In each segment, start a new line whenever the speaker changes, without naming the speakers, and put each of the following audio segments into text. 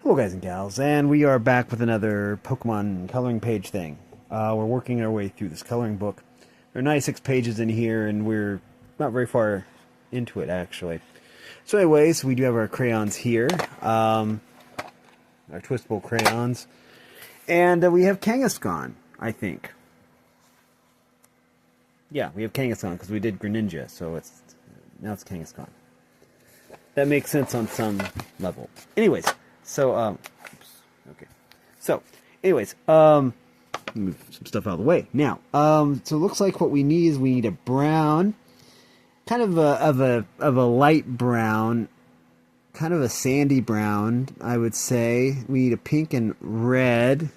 Hello guys and gals, and we are back with another Pokemon coloring page thing. We're working our way through this coloring book. There are 96 pages in here, and we're not very far into it, actually. So anyways, we do have our crayons here, our twistable crayons, and we have Kangaskhan, I think. Yeah, we have Kangaskhan, because we did Greninja, so now it's Kangaskhan. That makes sense on some level. Anyways, so, oops, okay. So, anyways, move some stuff out of the way. Now, so it looks like what we need is we need a brown, kind of a light brown, kind of a sandy brown, I would say. We need a pink and red,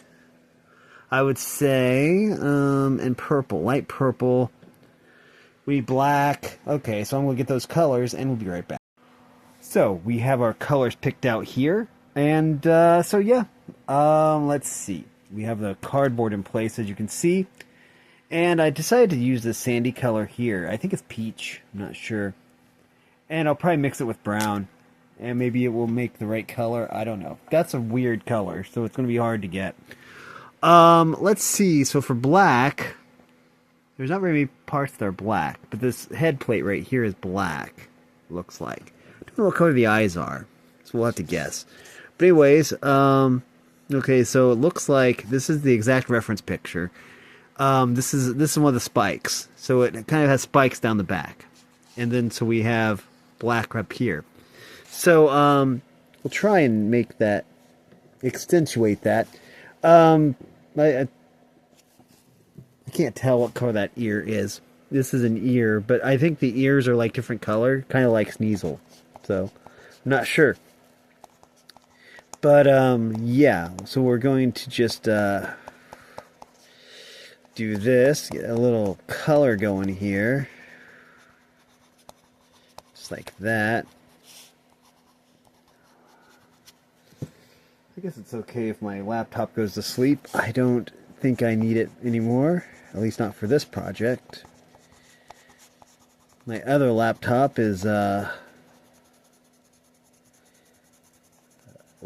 I would say, and purple, light purple. We need black. Okay, so I'm going to get those colors, and we'll be right back. So, we have our colors picked out here. And, so yeah, let's see. We have the cardboard in place, as you can see. And I decided to use this sandy color here. I think it's peach. I'm not sure. And I'll probably mix it with brown. And maybe it will make the right color. I don't know. That's a weird color, so it's going to be hard to get. Let's see. So for black, there's not very many parts that are black. But this head plate right here is black, looks like. I don't know what color the eyes are, so we'll have to guess. But anyways, okay, so it looks like this is the exact reference picture. This is one of the spikes. So it kind of has spikes down the back. And then so we have black up here. So we'll try and make that, accentuate that. I can't tell what color that ear is. This is an ear, but I think the ears are like different color, kind of like Sneasel. So I'm not sure. But, yeah, so we're going to just, do this, get a little color going here. Just like that. I guess it's okay if my laptop goes to sleep. I don't think I need it anymore, at least not for this project. My other laptop is,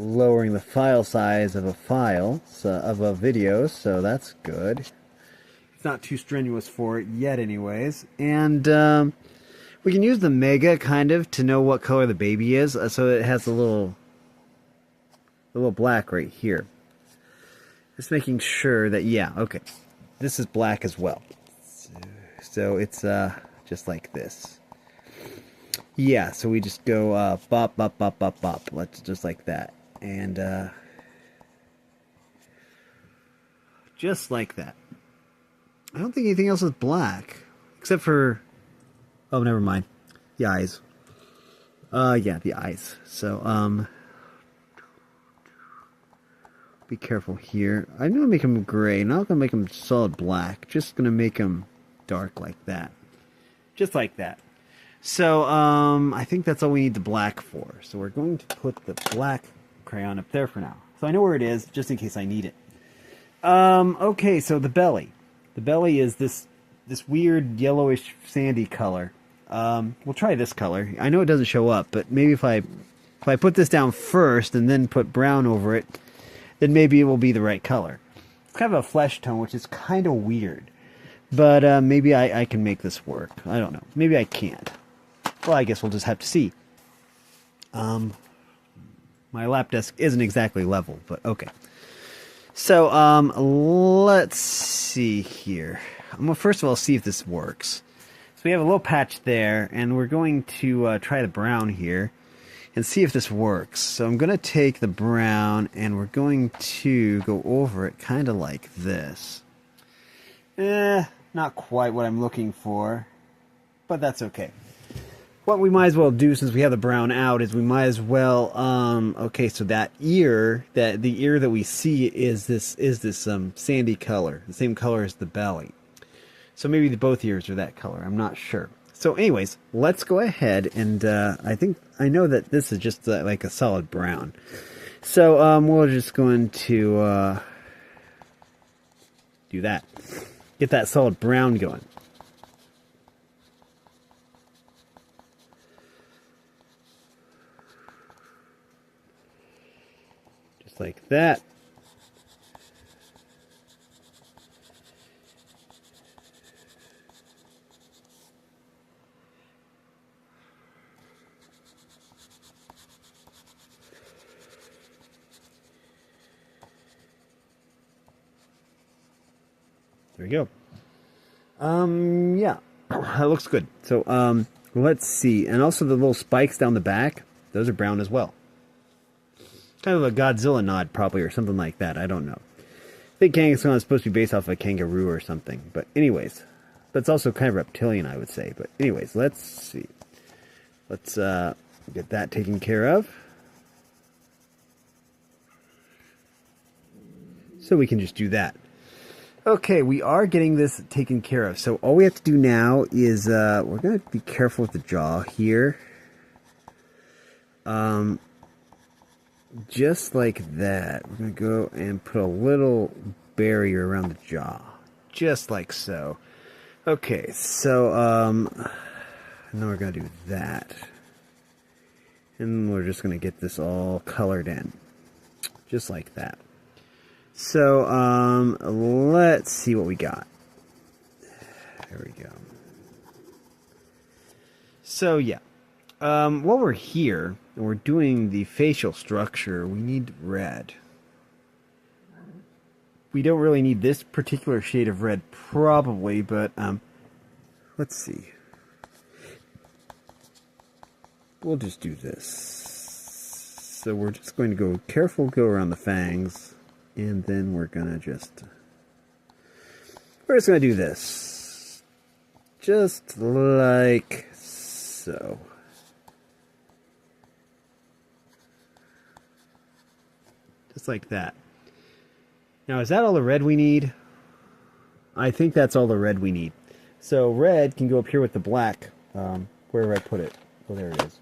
lowering the file size of a file, of a video, so that's good. It's not too strenuous for it yet anyways. And we can use the Mega kind of to know what color the baby is, so it has a little black right here. Just making sure that, yeah, okay, this is black as well. So it's just like this. Yeah, so we just go bop, bop, bop, bop, bop. Let's just like that. And just like that. I don't think anything else is black. Except for... oh, never mind. The eyes. Yeah, the eyes. So, be careful here. I'm going to make them gray. Not going to make them solid black. Just going to make them dark like that. Just like that. So, I think that's all we need the black for. So we're going to put the black crayon up there for now. So I know where it is, just in case I need it. Okay, so the belly. The belly is this weird yellowish sandy color. We'll try this color. I know it doesn't show up, but maybe if I put this down first and then put brown over it, then maybe it will be the right color. It's kind of a flesh tone, which is kind of weird. But maybe I can make this work. I don't know. Maybe I can't. Well, I guess we'll just have to see. My lap desk isn't exactly level, but okay. So, let's see here. I'm going to first of all see if this works. So we have a little patch there, and we're going to try the brown here and see if this works. So I'm going to take the brown, and we're going to go over it kind of like this. Not quite what I'm looking for, but that's okay. What we might as well do, since we have the brown out, is we might as well, okay, so that ear, the ear that we see is this sandy color, the same color as the belly. So maybe both ears are that color, I'm not sure. So anyways, let's go ahead, and I know that this is just like a solid brown. So we're just going to do that. Get that solid brown going. Just like that. There we go. Yeah, that looks good. So, let's see. And also the little spikes down the back, those are brown as well. Kind of a Godzilla nod, probably, or something like that. I don't know. I think Kangaskhan is supposed to be based off of a kangaroo or something. But anyways, that's also kind of reptilian, I would say. But anyways, let's see. Let's get that taken care of. So we can just do that. Okay, we are getting this taken care of. So all we have to do now is, we're going to be careful with the jaw here. Just like that. We're going to go and put a little barrier around the jaw. Just like so. Okay, so, now we're going to do that. And we're just going to get this all colored in. Just like that. So, let's see what we got. There we go. So, yeah. While we're here, and we're doing the facial structure, we need red. We don't really need this particular shade of red, probably, but, let's see. We'll just do this. So we're just going to go careful, go around the fangs. And then we're just going to do this. Just like so. Just like that. Now, is that all the red we need? I think that's all the red we need. So red can go up here with the black. Where did I put it? Oh, there it is.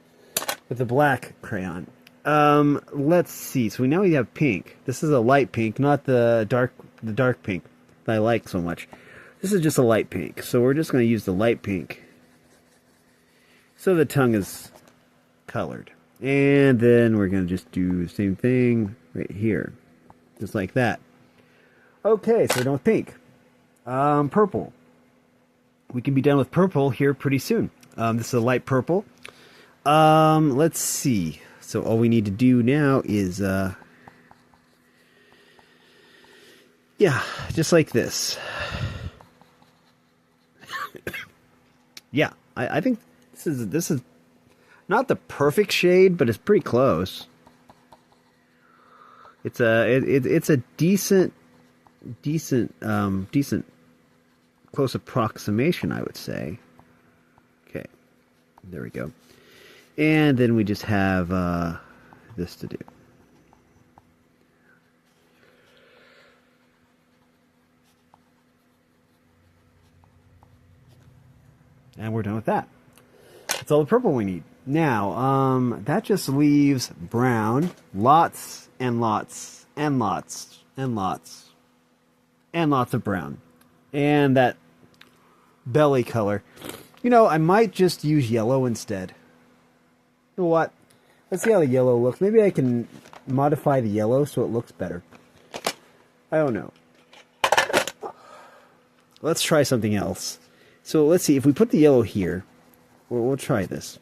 With the black crayon. Let's see. So now we have pink. This is a light pink, not the dark pink that I like so much. This is just a light pink. So we're just going to use the light pink. So the tongue is colored. And then we're going to just do the same thing right here. Just like that. Okay, so we're done with pink. Purple. We can be done with purple here pretty soon. This is a light purple. Let's see. So all we need to do now is, yeah, just like this. Yeah, I think this is not the perfect shade, but it's pretty close. It's a decent close approximation, I would say. Okay, there we go. And then we just have this to do. And we're done with that. That's all the purple we need. Now, that just leaves brown. Lots and lots and lots and lots and lots of brown. And that belly color. You know, I might just use yellow instead. You know what? Let's see how the yellow looks. Maybe I can modify the yellow so it looks better. I don't know. Let's try something else. So let's see. If we put the yellow here, we'll try this.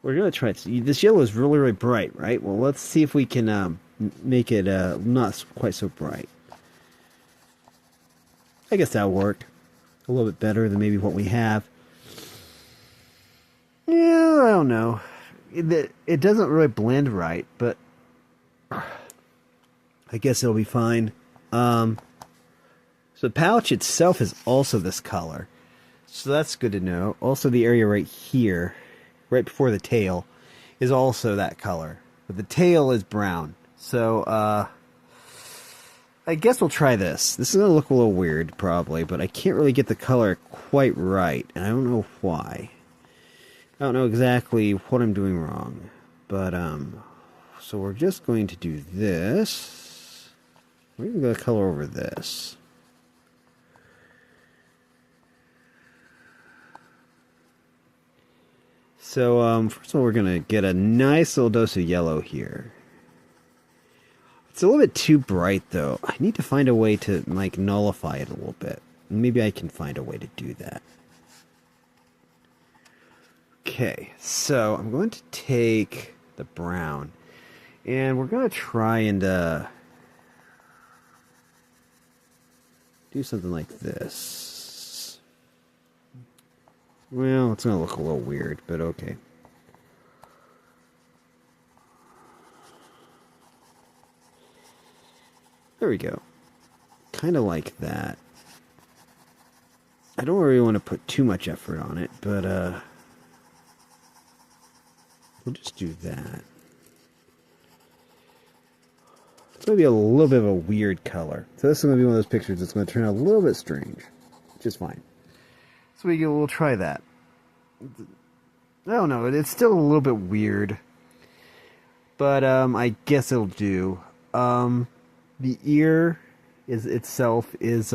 We're going to try it. This yellow is really, really bright, right? Well, let's see if we can make it not quite so bright. I guess that'll work. A little bit better than maybe what we have. Yeah, I don't know. It doesn't really blend right, but I guess it'll be fine. So the pouch itself is also this color. So that's good to know. Also the area right here, right before the tail, is also that color. But the tail is brown. So, I guess we'll try this. This is going to look a little weird, probably, but I can't really get the color quite right, and I don't know why. I don't know exactly what I'm doing wrong, but, so we're just going to do this. We're even going to color over this. So, first of all, we're going to get a nice little dose of yellow here. It's a little bit too bright, though. I need to find a way to, like, nullify it a little bit. Maybe I can find a way to do that. Okay, so I'm going to take the brown, and we're going to try and do something like this. Well, it's going to look a little weird, but okay. There we go. Kind of like that. I don't really want to put too much effort on it, but we'll just do that. It's going to be a little bit of a weird color. So this is going to be one of those pictures that's going to turn out a little bit strange, which is fine. So we'll try that. I don't know, it's still a little bit weird, but I guess it'll do. The ear itself is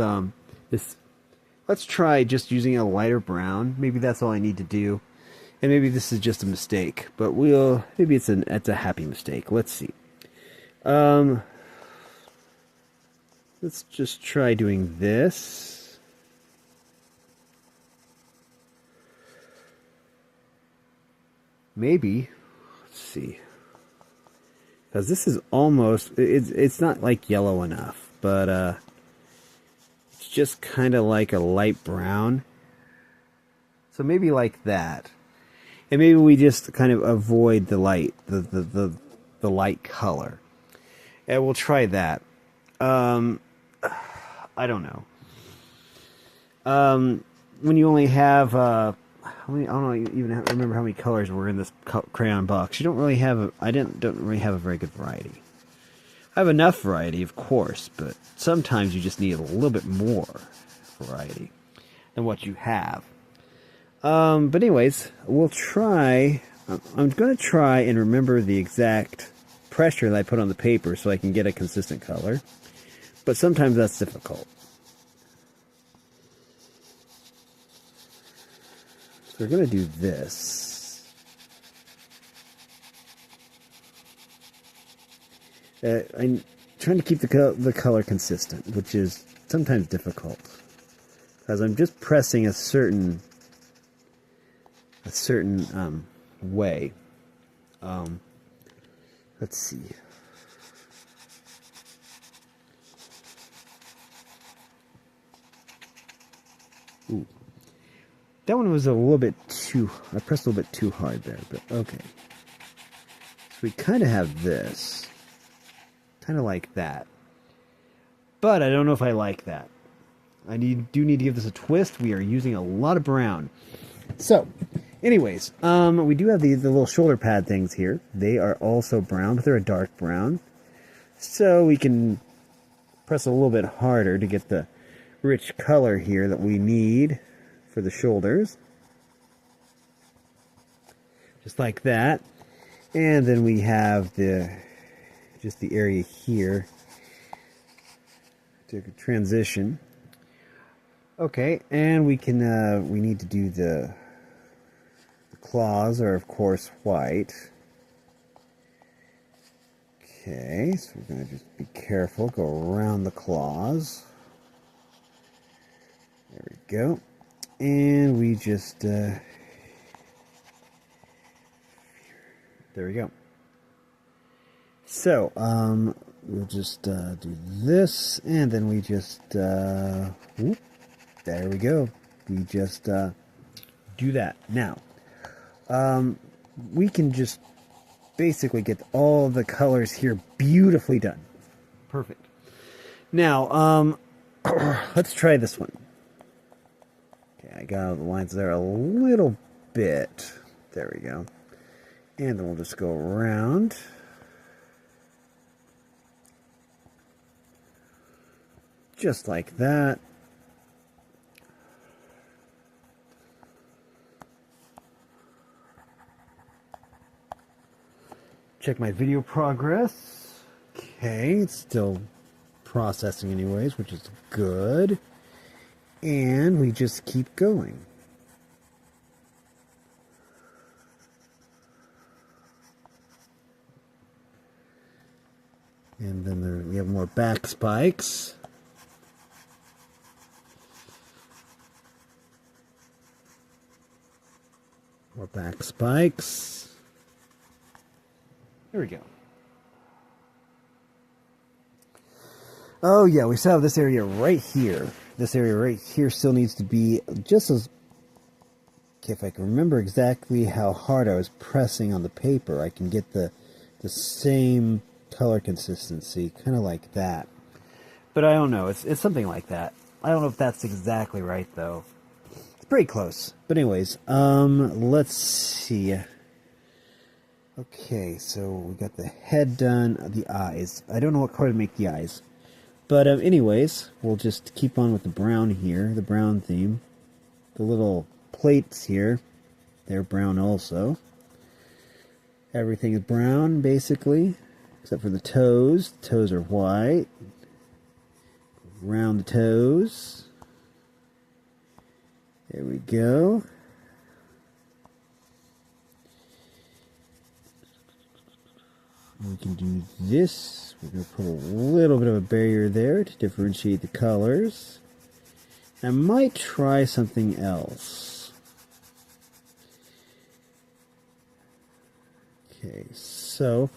this. Let's try just using a lighter brown. Maybe that's all I need to do, and maybe this is just a mistake. But maybe it's a happy mistake. Let's see. Let's just try doing this. Maybe. Let's see. Because this is almost, it's not like yellow enough, but it's just kind of like a light brown. So maybe like that. And maybe we just kind of avoid the light, the light color. And we'll try that. I don't know. When you only have I don't even remember how many colors were in this crayon box. You don't really have don't really have a very good variety. I have enough variety, of course, but sometimes you just need a little bit more variety than what you have. But anyways, we'll try. I'm going to try and remember the exact pressure that I put on the paper so I can get a consistent color. But sometimes that's difficult. So we're going to do this. I'm trying to keep the color consistent, which is sometimes difficult. Because I'm just pressing a certain way. Let's see. Ooh. That one was a little bit too... I pressed a little bit too hard there, but okay. So we kind of have this. Kind of like that. But I don't know if I like that. I do need to give this a twist. We are using a lot of brown. So, anyways, we do have the little shoulder pad things here. They are also brown, but they're a dark brown. So we can press a little bit harder to get the rich color here that we need for the shoulders. Just like that. And then we have just the area here to transition. Okay, and we need to do the claws are of course white. Okay, so we're going to just be careful, go around the claws. There we go. And we just, there we go. So, we'll just do this, and then we just, whoop, there we go. We just do that. Now, we can just basically get all the colors here beautifully done. Perfect. Now, let's try this one. I got the lines there a little bit. There we go. And then we'll just go around. Just like that. Check my video progress. Okay, it's still processing anyways, which is good. And we just keep going. And then we have more back spikes. More back spikes. There we go. Oh yeah, we still have this area right here. This area right here still needs to be just as... Okay, if I can remember exactly how hard I was pressing on the paper, I can get the same color consistency, kind of like that. But I don't know, it's something like that. I don't know if that's exactly right, though. It's pretty close. But anyways, let's see. Okay, so we got the head done, the eyes. I don't know what color to make the eyes. But anyways, we'll just keep on with the brown here, the brown theme. The little plates here, they're brown also. Everything is brown, basically, except for the toes. The toes are white. Around the toes. There we go. We can do this. We're going to put a little bit of a barrier there to differentiate the colors. I might try something else. Okay, so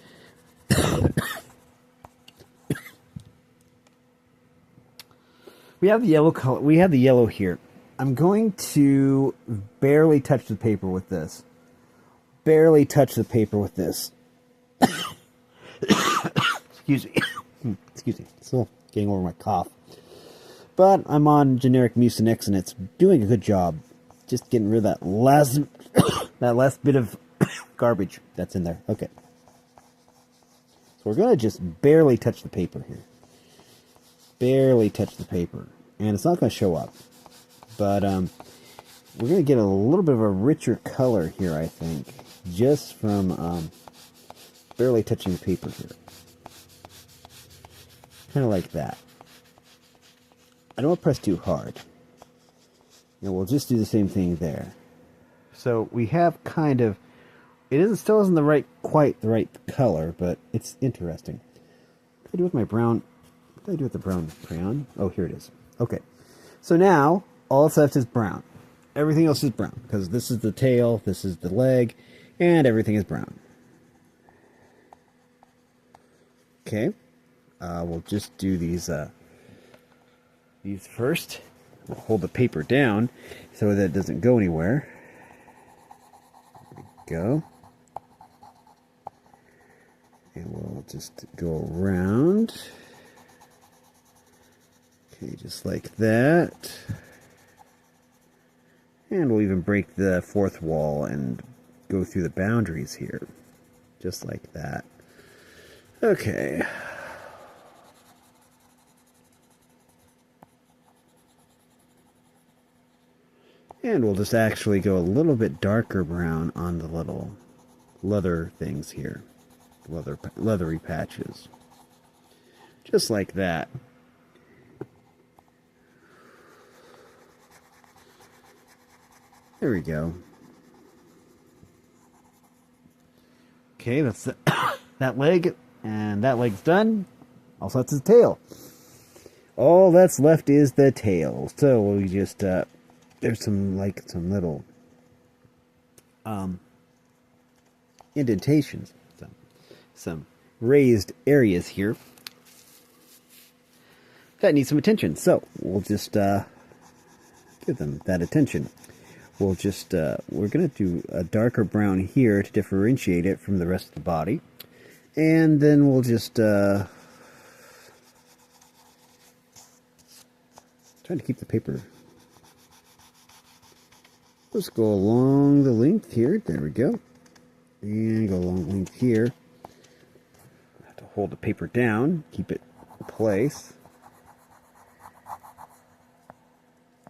we have the yellow color. We have the yellow here. I'm going to barely touch the paper with this. Barely touch the paper with this. Excuse me. Excuse me. Still getting over my cough. But I'm on generic Mucinex and it's doing a good job. Just getting rid of that last that last bit of garbage that's in there. Okay. So we're going to just barely touch the paper here. Barely touch the paper. And it's not going to show up. But we're going to get a little bit of a richer color here, I think. Just from barely touching the paper here. Kind of like that. I don't want to press too hard. And we'll just do the same thing there. So we have kind of... still isn't quite the right color, but it's interesting. What do I do with my brown... What do I do with the brown crayon? Oh, here it is. Okay. So now, all that's left is brown. Everything else is brown. Because this is the tail, this is the leg, and everything is brown. Okay. We'll just do these first. We'll hold the paper down so that it doesn't go anywhere. There we go. And we'll just go around. Okay, just like that. And we'll even break the fourth wall and go through the boundaries here. Just like that. Okay. And we'll just actually go a little bit darker brown on the little leather things here. Leathery patches. Just like that. There we go. Okay, that's that leg, and that leg's done. Also, that's his tail. All that's left is the tail. So we just there's some little indentations, some raised areas here that need some attention. So we'll just give them that attention. We'll just we're gonna do a darker brown here to differentiate it from the rest of the body, and then we'll just trying to keep the paper. Let's go along the length here. There we go. And go along the length here. I have to hold the paper down, keep it in place.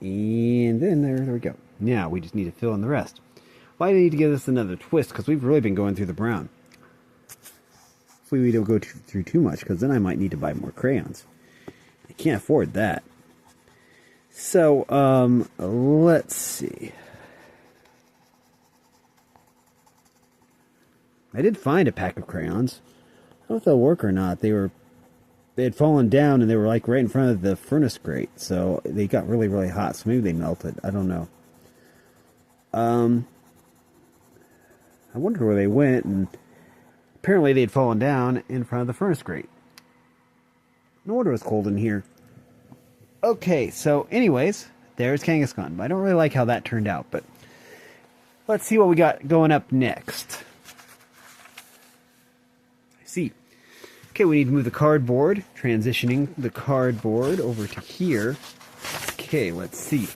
And then there we go. Now we just need to fill in the rest. Why do I need to give this another twist? Because we've really been going through the brown. Hopefully we don't go through too much, because then I might need to buy more crayons. I can't afford that. So, let's see. I did find a pack of crayons. I don't know if they'll work or not. They were they had fallen down and they were like right in front of the furnace grate, so they got really, really hot. So maybe they melted. I don't know. I wondered where they went, and apparently they had fallen down in front of the furnace grate. No wonder it was cold in here. Okay, so anyways, there's Kangaskhan. I don't really like how that turned out, but let's see what we got going up next. I see. Okay, we need to move the cardboard, transitioning the cardboard over to here. Okay, let's see.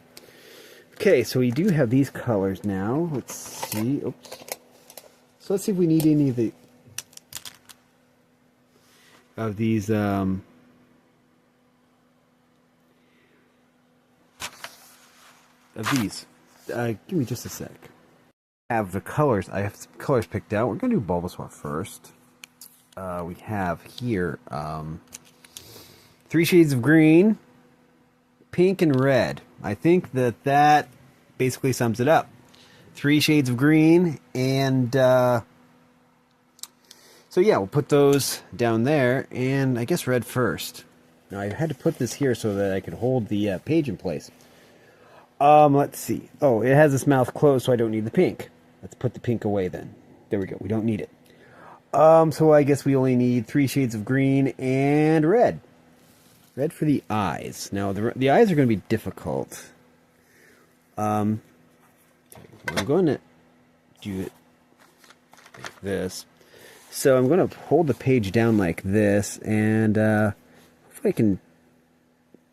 Okay, so we do have these colors now. Let's see. Oops. So let's see if we need any of these give me just a sec. I have the colors. I have some colors picked out. We're going to do Bulbasaur first. We have here 3 shades of green, pink, and red. I think that basically sums it up. 3 shades of green, and so yeah, we'll put those down there, and I guess red first. Now I had to put this here so that I could hold the page in place. Let's see. Oh, it has its mouth closed, so I don't need the pink. Let's put the pink away then. There we go. We don't need it. So I guess we only need 3 shades of green and red. Red for the eyes. Now, the eyes are going to be difficult. I'm going to do it like this. So I'm going to hold the page down like this, and hopefully I can...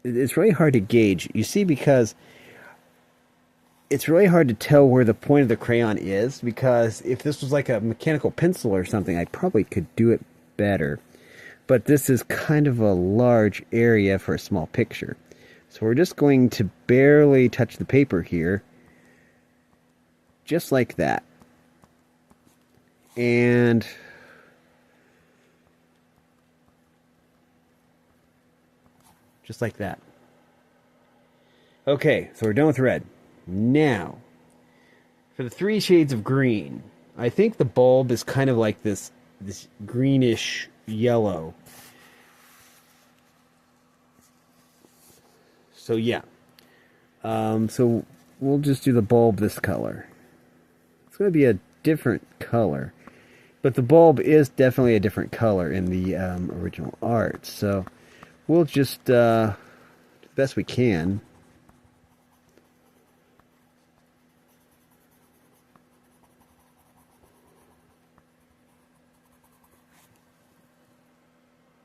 It's really hard to gauge. You see, because it's really hard to tell where the point of the crayon is, because if this was like a mechanical pencil or something, I probably could do it better. But this is kind of a large area for a small picture. So we're just going to barely touch the paper here. Just like that. And just like that. Okay, so we're done with red. Now, for the 3 shades of green, I think the bulb is kind of like this greenish yellow. So yeah. So we'll just do the bulb this color. It's going to be a different color. But the bulb is definitely a different color in the original art. So we'll just do the best we can.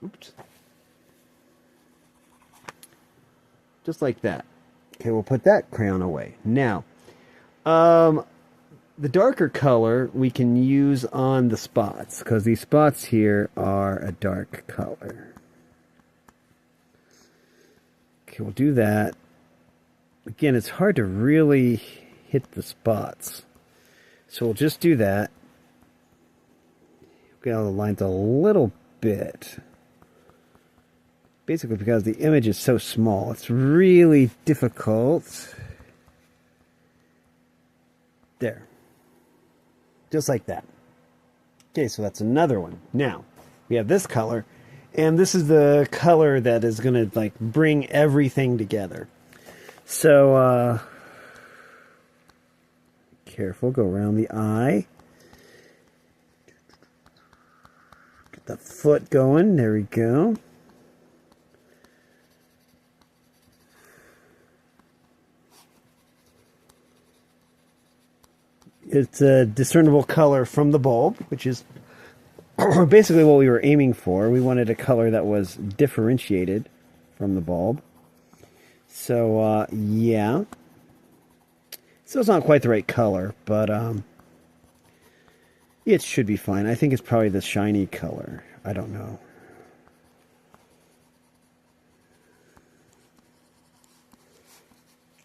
Oops. Just like that. Okay, we'll put that crayon away. Now, the darker color we can use on the spots, because these spots here are a dark color. Okay, we'll do that. Again, it's hard to really hit the spots. So we'll just do that. Get all the lines a little bit. Basically because the image is so small, it's really difficult. There. Just like that. Okay, so that's another one. Now, we have this color, and this is the color that is going to like bring everything together. So, careful, go around the eye. Get the foot going, there we go. It's a discernible color from the bulb, which is basically what we were aiming for. We wanted a color that was differentiated from the bulb. So, yeah. So it's not quite the right color, but it should be fine. I think it's probably the shiny color. I don't know.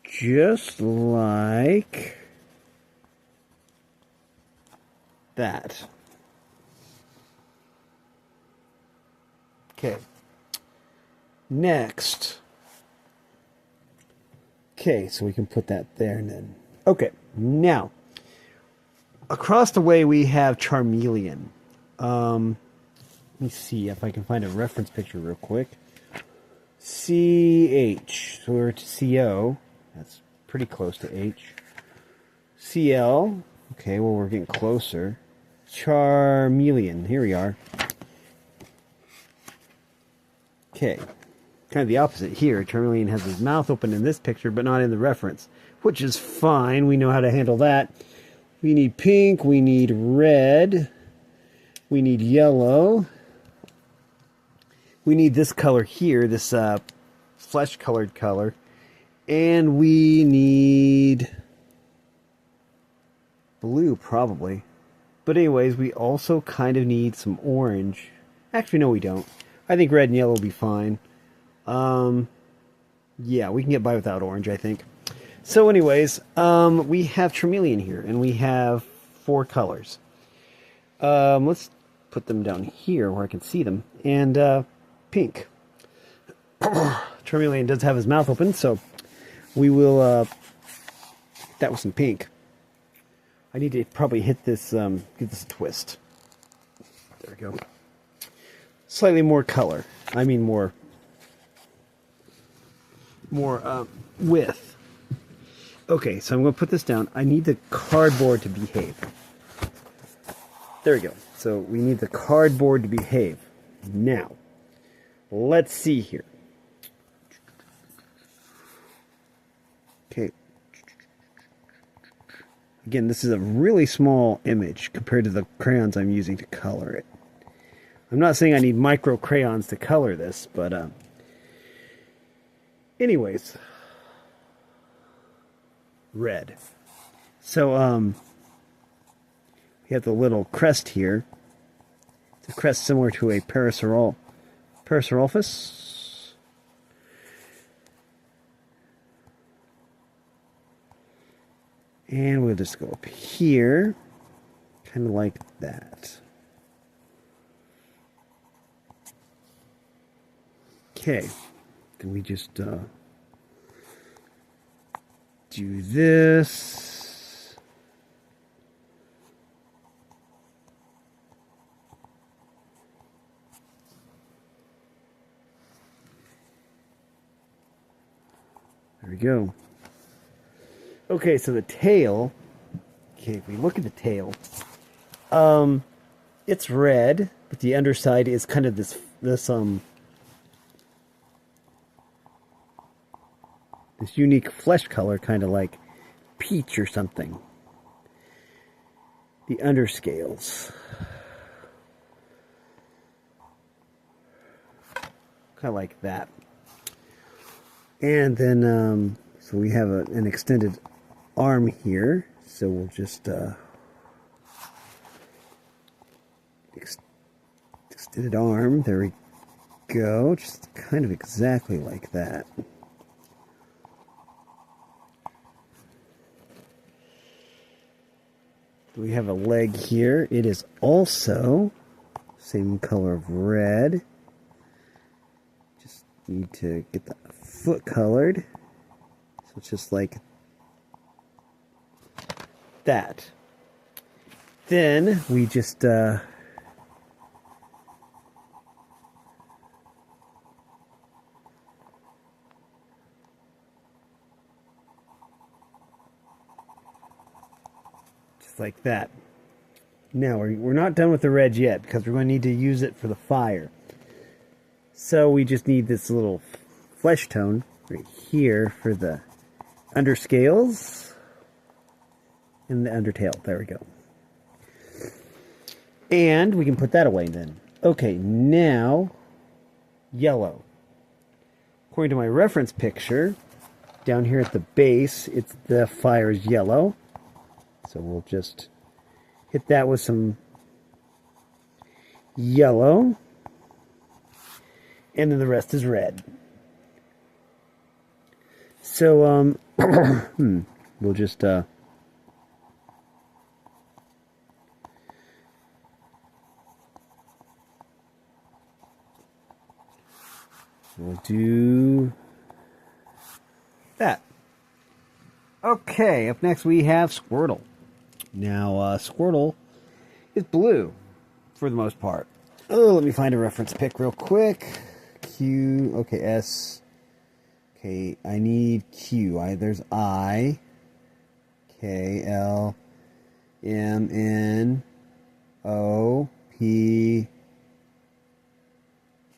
Just like that. Okay. Next. Okay, so we can put that there and then. Okay, now across the way we have Charmeleon. Let me see if I can find a reference picture real quick. CH, so we're to CO. That's pretty close to H. CL, okay, well we're getting closer. Charmeleon, here we are. Okay, kind of the opposite here. Charmeleon has his mouth open in this picture, but not in the reference, which is fine. We know how to handle that. We need pink, we need red, we need yellow. We need this color here, this flesh-colored color. And we need blue, probably. But anyways, we also kind of need some orange. Actually, no, we don't. I think red and yellow will be fine. Yeah, we can get by without orange, I think. So anyways, we have Charmeleon here, and we have 4 colors. Let's put them down here where I can see them. And, pink. Charmeleon does have his mouth open, so we will that was some pink. I need to probably hit this give this a twist. There we go. Slightly more color. I mean more width. Okay, so I'm going to put this down. I need the cardboard to behave. There we go. So we need the cardboard to behave. Now, let's see here. Okay. Again, this is a really small image compared to the crayons I'm using to color it. I'm not saying I need micro crayons to color this, but anyways, red. So we have the little crest here. It's a crest similar to a Parasaurolophus. And we'll just go up here, kind of like that. Okay, can we just do this? There we go. Okay, so the tail. Okay, if we look at the tail, it's red, but the underside is kind of this unique flesh color, kind of like peach or something. The underscales, kind of like that. And then, so we have an extended arm here, so we'll just extended arm, there we go, just kind of exactly like that. We have a leg here. It is also same color of red. Just need to get the foot colored, so it's just like that. Then we just like that. Now we're not done with the red yet, because we're going to need to use it for the fire. So we just need this little flesh tone right here for the underscales and the undertail. There we go. And we can put that away then. Okay, now yellow. According to my reference picture, down here at the base, it's the fire's yellow. So we'll just hit that with some yellow. And then the rest is red. So, we'll just, we'll do that. Okay, up next we have Squirtle. Now, Squirtle is blue, for the most part. Oh, let me find a reference pick real quick. Q, okay, S. Okay, I need Q. There's I, K, L, M, N, O, P,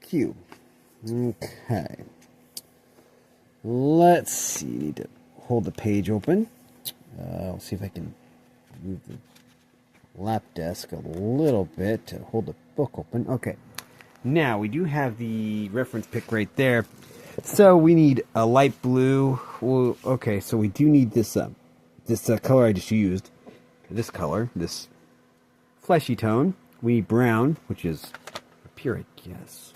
Q. Okay. Let's see. Need to hold the page open. I'll see if I can move the lap desk a little bit to hold the book open. Okay. Now we do have the reference pick right there. So we need a light blue. Well, okay, so we do need this color I just used. This color, this fleshy tone. We need brown, which is pure, I guess.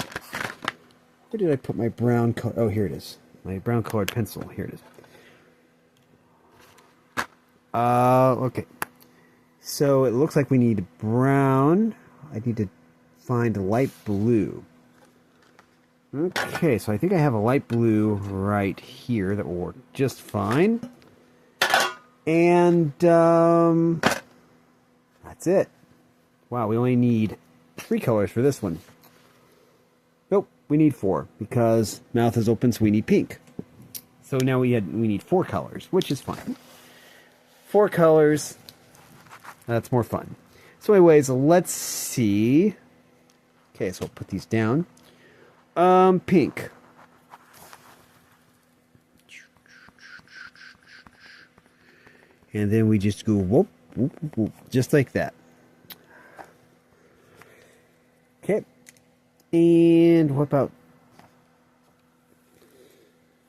Where did I put my brown color? Oh, here it is. My brown colored pencil. Here it is. Okay. So it looks like we need brown. I need to find a light blue. Okay, so I think I have a light blue right here that will work just fine. And that's it. Wow, we only need 3 colors for this one. Nope, we need 4 because mouth is open, so we need pink. So now we need 4 colors, which is fine. 4 colors. That's more fun. So anyways, let's see. Okay, so I'll put these down. Pink. And then we just go whoop, whoop, whoop, just like that. Okay. And what about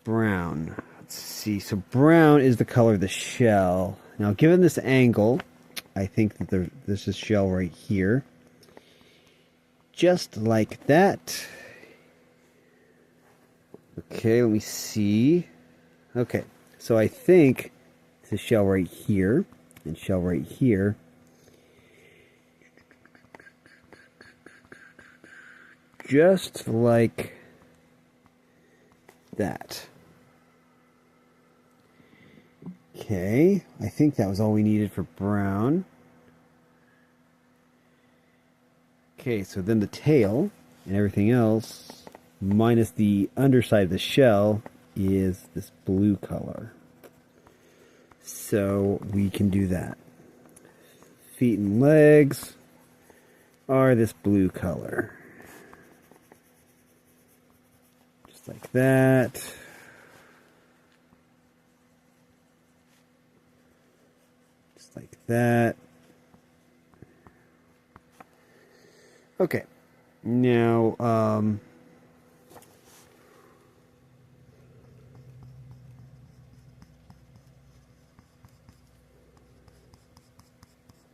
brown? Let's see. So brown is the color of the shell. Now, given this angle, I think that this is shell right here. Just like that. Okay, let me see. Okay, so I think it's a shell right here and shell right here. Just like that. Okay, I think that was all we needed for brown. Okay, so then the tail and everything else, minus the underside of the shell, is this blue color. So we can do that. Feet and legs are this blue color. Just like that. Just like that. Okay. Now,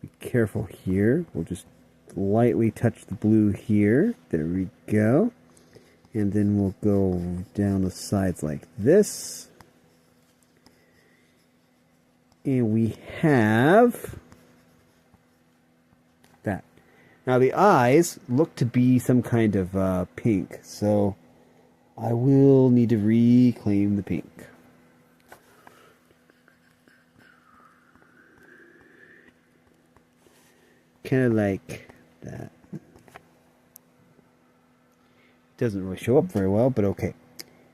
be careful here. We'll just lightly touch the blue here. There we go. And then we'll go down the sides like this. And we have that. Now the eyes look to be some kind of pink, so I will need to reclaim the pink. Kind of like that. Doesn't really show up very well, but okay.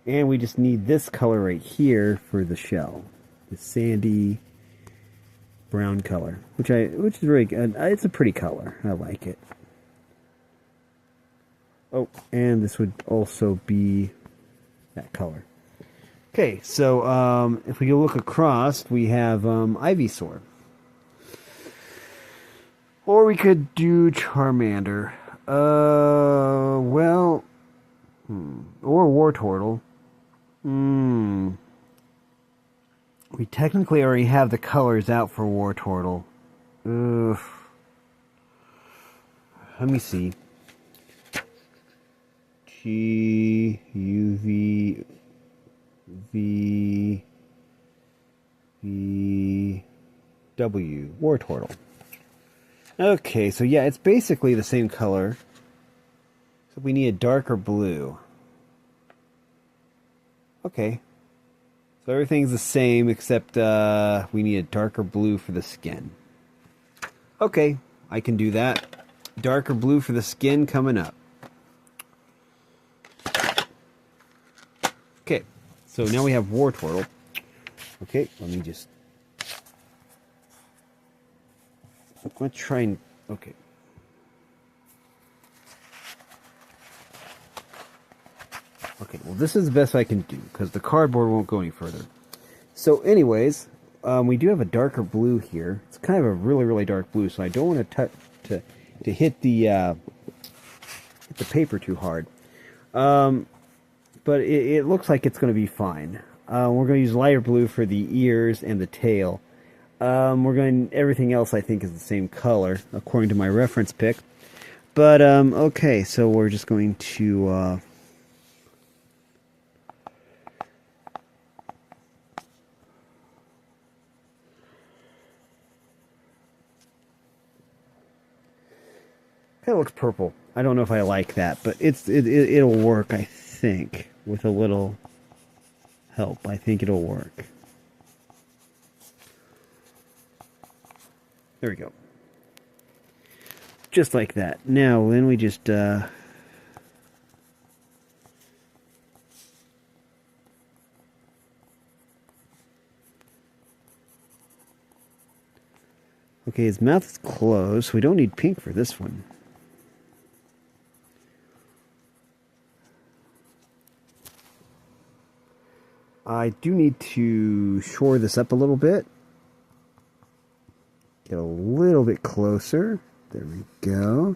And we just need this color right here for the shell. The sandy brown color, which is really good. It's a pretty color. I like it. Oh, and this would also be that color. Okay, so if we go look across, we have Ivysaur. Or we could do Charmander. Well, or Wartortle. We technically already have the colors out for Wartortle. Let me see. G, U, V, V, V, W. Wartortle. Okay, so yeah, it's basically the same color. So we need a darker blue. Okay. So everything's the same except we need a darker blue for the skin. Okay, I can do that. Darker blue for the skin coming up. Okay, so now we have War Turtle. Okay, let me just... I'm going to try and... Okay. Okay, well this is the best I can do, because the cardboard won't go any further. So anyways, we do have a darker blue here. It's kind of a really, really dark blue, so I don't want to hit the paper too hard. But it looks like it's going to be fine. We're going to use lighter blue for the ears and the tail. Everything else I think is the same color, according to my reference pick. But, okay, so we're just going to, kind of looks purple. I don't know if I like that, but it'll work, I think, with a little help. I think it'll work. There we go. Just like that. Now, then we just, okay, his mouth is closed, so we don't need pink for this one. I do need to shore this up a little bit. Get a little bit closer. There we go.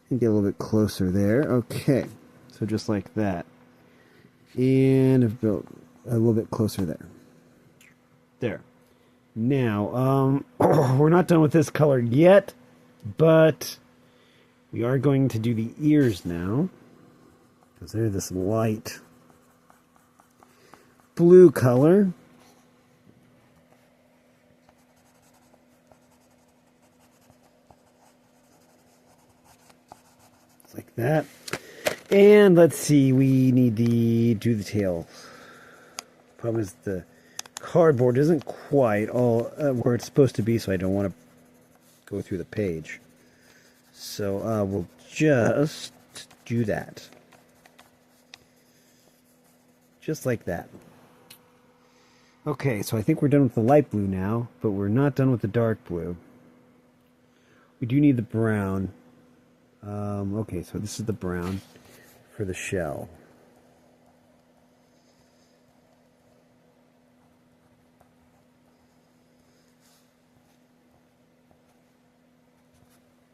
And get a little bit closer there. Okay. So just like that. And a little bit closer there. There. Now, we're not done with this color yet, but we are going to do the ears now. Because they're this light blue color. It's like that. And let's see, we need to do the tail. Problem is the cardboard isn't quite all where it's supposed to be, so I don't want to go through the page. So we'll just do that. Just like that. Okay, so I think we're done with the light blue now, but we're not done with the dark blue. We do need the brown. Okay, so this is the brown for the shell.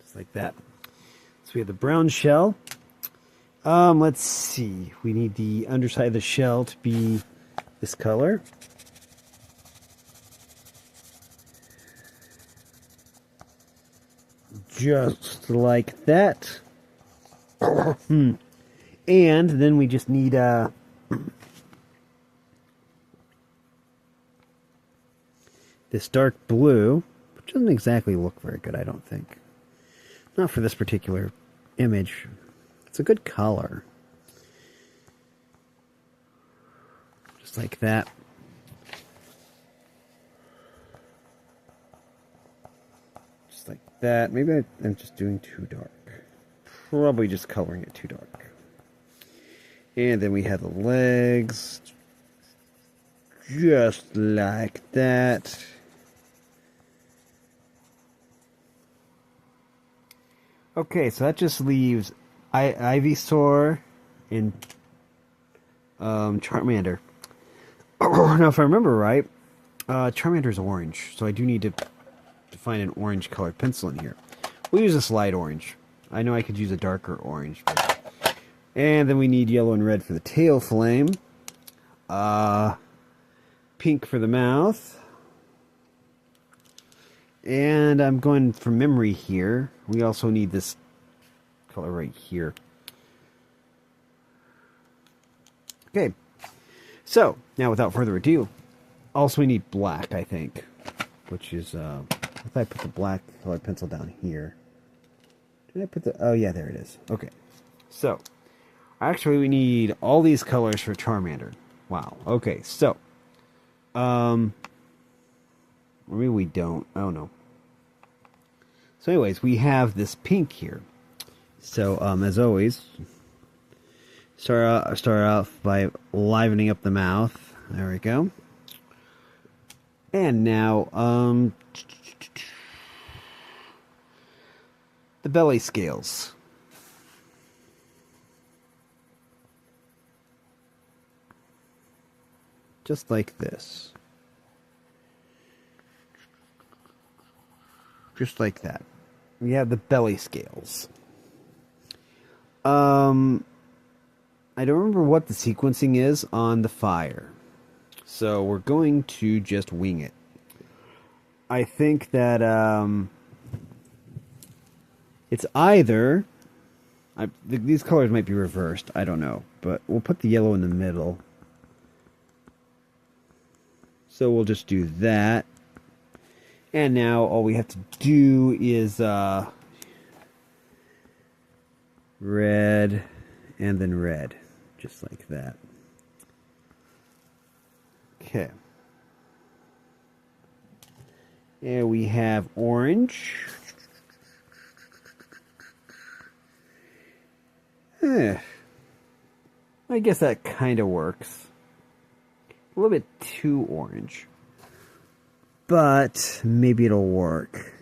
Just like that. So we have the brown shell. Let's see. We need the underside of the shell to be this color. Just like that. And then we just need this dark blue, which doesn't exactly look very good, I don't think. Not for this particular image. It's a good color. Just like that. Just like that. Maybe I'm just doing too dark. Probably just coloring it too dark. And then we have the legs. Just like that. Okay, so that just leaves Ivysaur and Charmander. Now, if I remember right, Charmander's orange, so I do need to find an orange colored pencil in here. We'll use this light orange. I know I could use a darker orange. And then we need yellow and red for the tail flame. Pink for the mouth. And I'm going from memory here. We also need this color right here. Okay. So, now without further ado, also we need black, I think. Which is, I thought I put the black colored pencil down here. Did I put the, oh yeah, there it is. Okay. So, actually we need all these colors for Charmander. Wow. Okay, so, maybe we don't. I don't know. So anyways, we have this pink here. So as always, start off by livening up the mouth. There we go. And now the belly scales. Just like this. Just like that. We have the belly scales. I don't remember what the sequencing is on the fire. So we're going to just wing it. I think that it's either... these colors might be reversed. I don't know. But we'll put the yellow in the middle. So we'll just do that. And now all we have to do is red and then red. Just like that. Okay. And we have orange. I guess that kind of works. A little bit too orange. But maybe it'll work.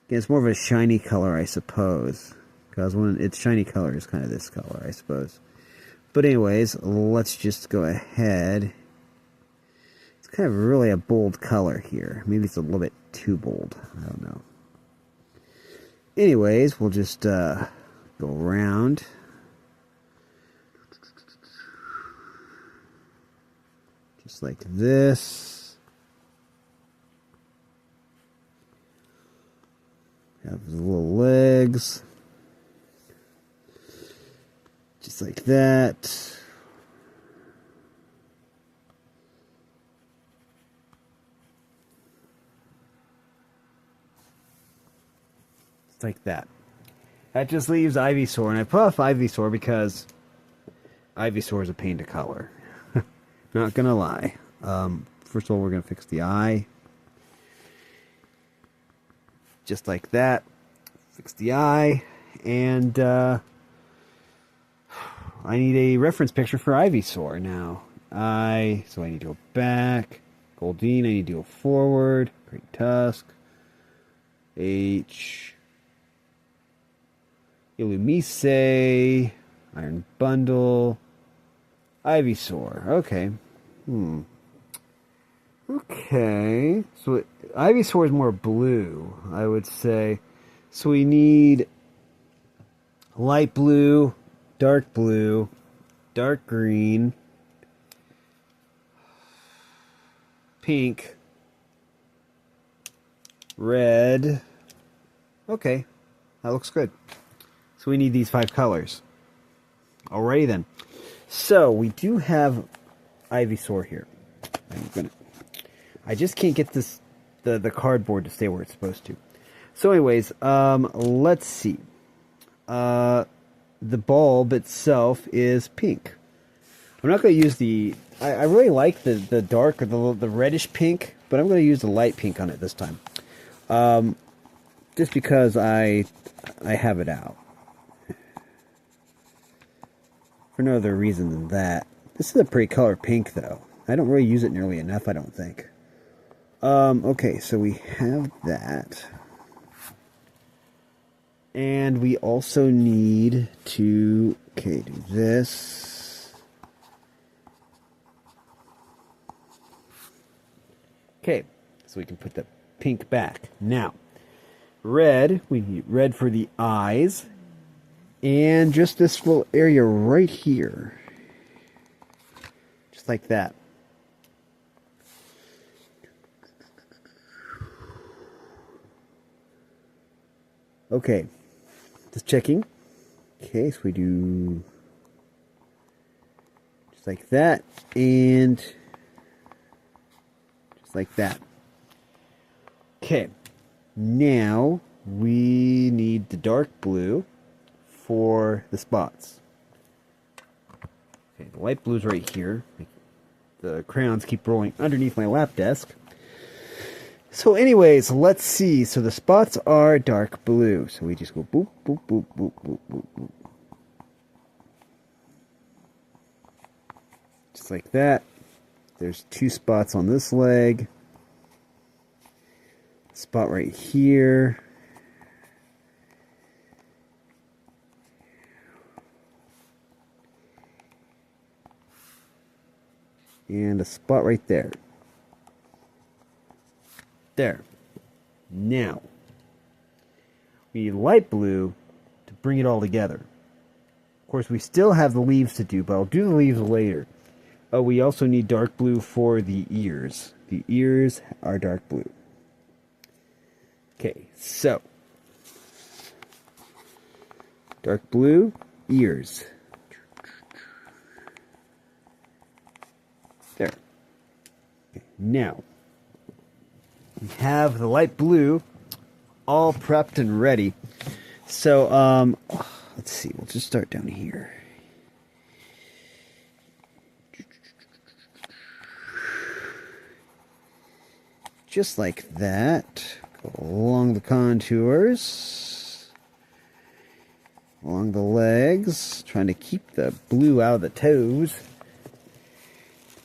Again, it's more of a shiny color, I suppose. Because when its shiny color is kind of this color, I suppose. But anyways, let's just go ahead. It's kind of really a bold color here. Maybe it's a little bit too bold. I don't know. Anyways, we'll just go around. Just like this. Have the little legs. Just like that. Just like that. That just leaves Ivysaur, and I put off Ivysaur because Ivysaur is a pain to color. Not gonna lie. First of all, we're gonna fix the eye. Just like that. Fix the eye. And I need a reference picture for Ivysaur now. So I need to go back. Goldeen, I need to go forward. Great Tusk. H. Illumise. Iron Bundle. Ivysaur. Okay. Okay. So Ivysaur is more blue, I would say. So we need light blue, dark green, pink, red. Okay. That looks good. So we need these 5 colors. Alrighty then. So we do have Ivysaur here. I just can't get this the cardboard to stay where it's supposed to. So anyways, let's see. The bulb itself is pink. I'm not going to use the... I really like the dark or the reddish pink, but I'm going to use the light pink on it this time. Just because I have it out. For no other reason than that. This is a pretty color pink, though. I don't really use it nearly enough, I don't think. Okay, so we have that. And we also need to, do this. Okay, so we can put the pink back. Now, red, we need red for the eyes. And just this little area right here. Just like that. Okay, just checking. Okay, so we do just like that, and just like that. Okay, now we need the dark blue for the spots. Okay, the light blue's right here. The crayons keep rolling underneath my lap desk. So anyways, let's see. So the spots are dark blue. So we just go boop, boop, boop, boop, boop, boop, boop. Just like that. There's 2 spots on this leg. Spot right here. And a spot right there. There. Now, we need light blue to bring it all together. Of course, we still have the leaves to do, but I'll do the leaves later. We also need dark blue for the ears. The ears are dark blue. Okay, so. Dark blue, ears. There. Okay, now, we have the light blue all prepped and ready. So, let's see, we'll just start down here. Just like that. Go along the contours. Along the legs. Trying to keep the blue out of the toes.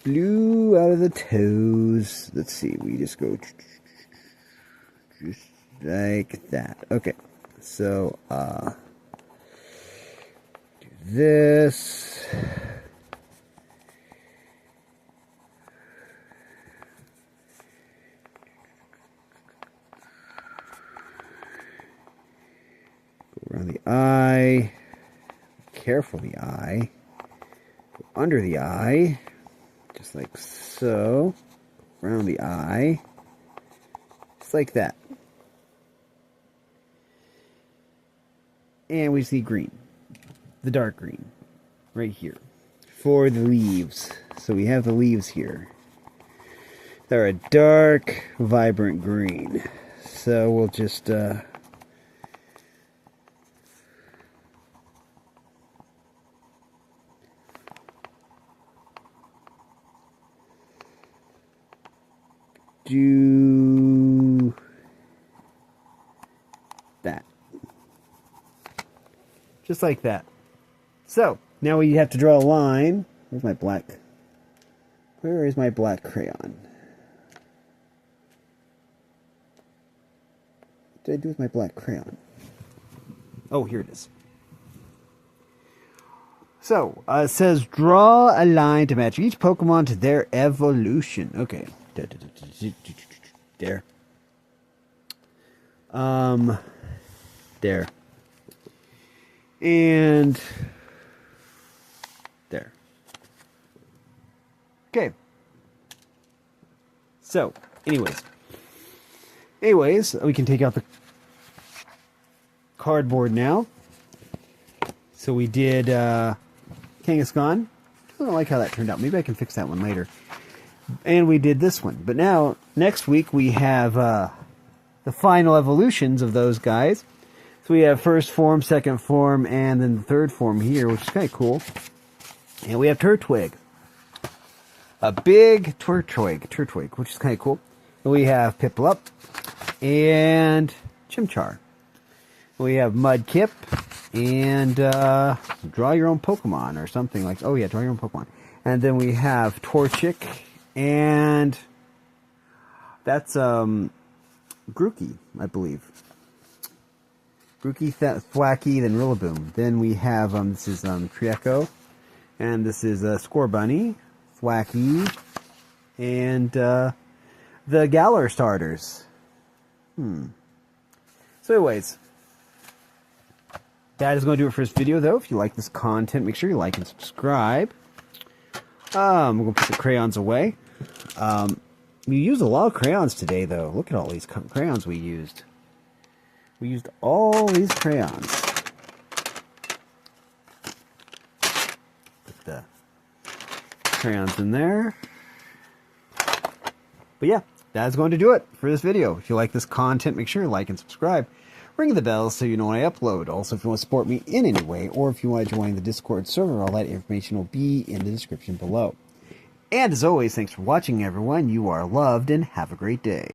Blue out of the toes. Let's see, we just go just like that. Okay, so do this. Go around the eye. Careful the eye. Go under the eye. Just like so. Around the eye. Just like that. And we see green. The dark green. Right here. For the leaves. So we have the leaves here. They're a dark, vibrant green. So we'll just... do that. Just like that. So, now we have to draw a line. Where's my black? Where is my black crayon? What did I do with my black crayon? Oh, here it is. So, it says draw a line to match each Pokemon to their evolution. Okay. There. There. And there. Okay. So, anyways, we can take out the cardboard now. So we did Kangaskhan. I don't like how that turned out. Maybe I can fix that one later. And we did this one. But now, next week, we have the final evolutions of those guys. So we have first form, second form, and then the third form here, which is kind of cool. And we have Turtwig. A big Turtwig, which is kind of cool. And we have Piplup and Chimchar. We have Mudkip and Draw Your Own Pokemon or something like... Oh, yeah, Draw Your Own Pokemon. And then we have Torchic. And that's Grookey, I believe. Grookey, Thwacky, then Rillaboom. Then we have, this is Trieko. And this is Scorbunny, Thwacky, and the Galar starters. So anyways, that is going to do it for this video, though. If you like this content, make sure you like and subscribe. We're going to put the crayons away. We used a lot of crayons today, though. Look at all these crayons we used. We used all these crayons. Put the crayons in there. But yeah, that's going to do it for this video. If you like this content, make sure you like and subscribe. Ring the bell so you know when I upload. Also, if you want to support me in any way, or if you want to join the Discord server, all that information will be in the description below. And as always, thanks for watching, everyone. You are loved, and have a great day.